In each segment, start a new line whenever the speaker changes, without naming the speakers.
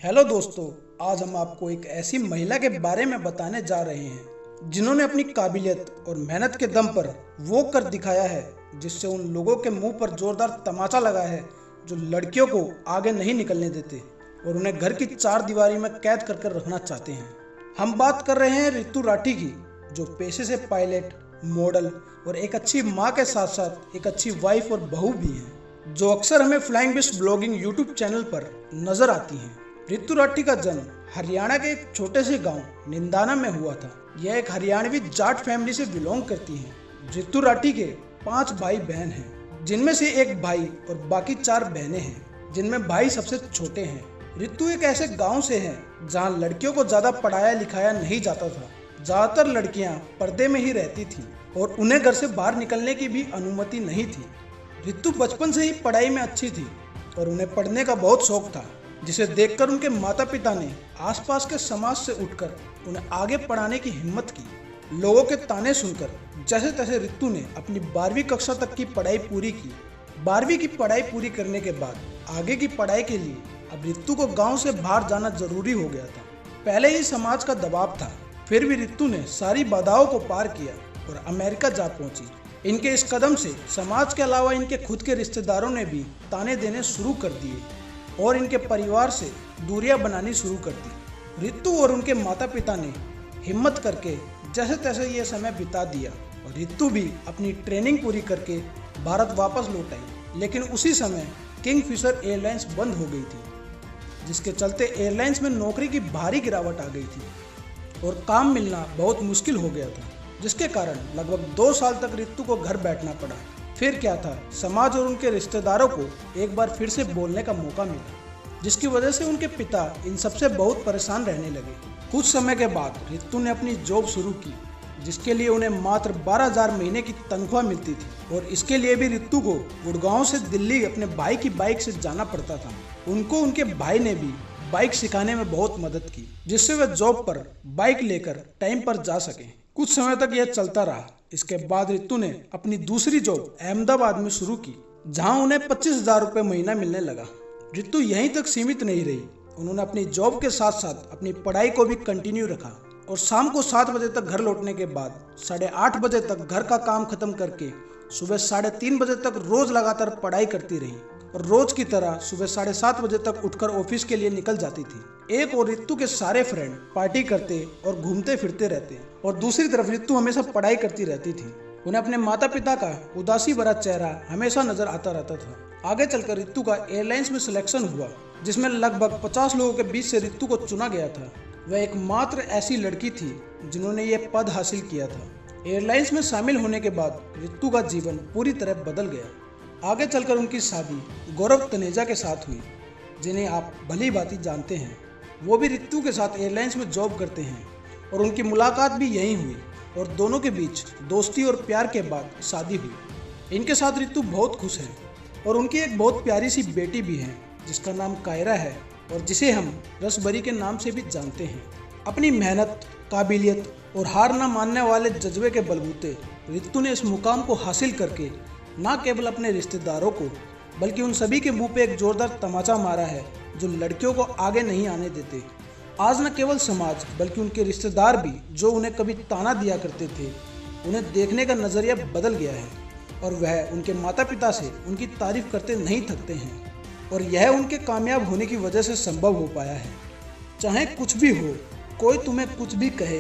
Hello दोस्तों, आज हम आपको एक ऐसी महिला के बारे में बताने जा रहे हैं जिन्होंने अपनी काबिलियत और मेहनत के दम पर वो कर दिखाया है जिससे उन लोगों के मुंह पर जोरदार तमाचा लगा है जो लड़कियों को आगे नहीं निकलने देते और उन्हें घर की चार दीवारी में कैद कर रखना चाहते हैं। हम बात कर रहे हैं रितु राठी की, जो पेशे से पायलट, मॉडल और एक अच्छी माँ के साथ साथ एक अच्छी वाइफ और बहू भी हैं, जो अक्सर हमें Flying Beast vlogging YouTube channel पर नजर आती हैं। रितु राठी का जन्म हरियाणा के एक छोटे से गांव निंदाना में हुआ था। यह एक हरियाणवी जाट फैमिली से बिलोंग करती हैं। रितु राठी के 5 भाई बहन हैं, जिनमें से एक भाई और बाकी 4 बहनें हैं, जिनमें भाई सबसे छोटे हैं। रितु एक ऐसे गांव से है जहां लड़कियों को ज्यादा पढ़ाया लिखाया नहीं जाता था। ज्यादातर लड़कियां पर्दे में ही रहती थी और उन्हें घर से बाहर निकलने की भी अनुमति नहीं थी। रितु बचपन से ही पढ़ाई में अच्छी थी और उन्हें पढ़ने का बहुत शौक था, जिसे देखकर उनके माता पिता ने आसपास के समाज से उठकर उन्हें आगे पढ़ाने की हिम्मत की। लोगों के ताने सुनकर जैसे तैसे रितु ने अपनी 12वीं कक्षा तक की पढ़ाई पूरी की। 12वीं की पढ़ाई पूरी करने के बाद आगे की पढ़ाई के लिए अब रितु को गांव से बाहर जाना जरूरी हो गया था। पहले ही समाज का दबाव था, फिर भी रितु ने सारी बाधाओं को पार किया और अमेरिका जा पहुंची। इनके इस कदम से समाज के अलावा इनके खुद के रिश्तेदारों ने भी ताने देने शुरू कर दिए और इनके परिवार से दूरियां बनानी शुरू कर दी। रितु और उनके माता पिता ने हिम्मत करके जैसे तैसे ये समय बिता दिया और रितु भी अपनी ट्रेनिंग पूरी करके भारत वापस लौट आई। लेकिन उसी समय किंगफिशर एयरलाइंस बंद हो गई थी, जिसके चलते एयरलाइंस में नौकरी की भारी गिरावट आ गई थी और काम मिलना बहुत मुश्किल हो गया था, जिसके कारण लगभग 2 साल तक रितु को घर बैठना पड़ा। फिर क्या था, समाज और उनके रिश्तेदारों को एक बार फिर से बोलने का मौका मिला, जिसकी वजह से उनके पिता इन सबसे बहुत परेशान रहने लगे। कुछ समय के बाद रितु ने अपनी जॉब शुरू की, जिसके लिए उन्हें मात्र 12,000 महीने की तनख्वाह मिलती थी और इसके लिए भी रितु को गुड़गांव से दिल्ली अपने भाई की बाइक से जाना पड़ता था। उनको उनके भाई ने भी बाइक सिखाने में बहुत मदद की, जिससे वे जॉब पर बाइक लेकर टाइम पर जा सके। कुछ समय तक यह चलता रहा। इसके बाद रितु ने अपनी दूसरी जॉब अहमदाबाद में शुरू की, जहां उन्हें 25,000 रुपये महीना मिलने लगा। रितु यहीं तक सीमित नहीं रही, उन्होंने अपनी जॉब के साथ साथ अपनी पढ़ाई को भी कंटिन्यू रखा और शाम को 7 बजे तक घर लौटने के बाद 8:30 बजे तक घर का काम खत्म करके सुबह 3:30 बजे तक रोज लगातार पढ़ाई करती रही और रोज की तरह सुबह 7:30 बजे तक उठकर ऑफिस के लिए निकल जाती थी। एक और रितु के सारे फ्रेंड पार्टी करते और घूमते फिरते रहते और दूसरी तरफ रितु हमेशा पढ़ाई करती रहती थी। उन्हें अपने माता पिता का उदासी भरा चेहरा हमेशा नजर आता रहता था। आगे चलकर रितु का एयरलाइंस में सिलेक्शन हुआ, जिसमें लगभग 50 लोगों के बीच से रितु को चुना गया था। वह एकमात्र ऐसी लड़की थी जिन्होंने ये पद हासिल किया था। एयरलाइंस में शामिल होने के बाद रितु का जीवन पूरी तरह बदल गया। आगे चलकर उनकी शादी गौरव तनेजा के साथ हुई, जिन्हें आप भली भांति जानते हैं। वो भी रितु के साथ एयरलाइंस में जॉब करते हैं और उनकी मुलाकात भी यहीं हुई और दोनों के बीच दोस्ती और प्यार के बाद शादी हुई। इनके साथ रितु बहुत खुश है और उनकी एक बहुत प्यारी सी बेटी भी है, जिसका नाम कायरा है और जिसे हम रसभरी के नाम से भी जानते हैं। अपनी मेहनत, काबिलियत और हार न मानने वाले जज्बे के बलबूते रितु ने इस मुकाम को हासिल करके न केवल अपने रिश्तेदारों को बल्कि उन सभी के मुंह पे एक जोरदार तमाचा मारा है जो लड़कियों को आगे नहीं आने देते। आज न केवल समाज बल्कि उनके रिश्तेदार भी, जो उन्हें कभी ताना दिया करते थे, उन्हें देखने का नज़रिया बदल गया है और वह उनके माता पिता से उनकी तारीफ करते नहीं थकते हैं और यह उनके कामयाब होने की वजह से संभव हो पाया है। चाहे कुछ भी हो, कोई तुम्हें कुछ भी कहे,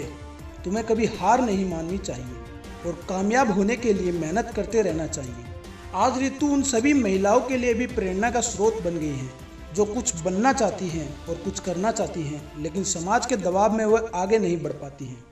तुम्हें कभी हार नहीं माननी चाहिए और कामयाब होने के लिए मेहनत करते रहना चाहिए। आज रितु उन सभी महिलाओं के लिए भी प्रेरणा का स्रोत बन गई हैं, जो कुछ बनना चाहती हैं और कुछ करना चाहती हैं, लेकिन समाज के दबाव में वह आगे नहीं बढ़ पाती हैं।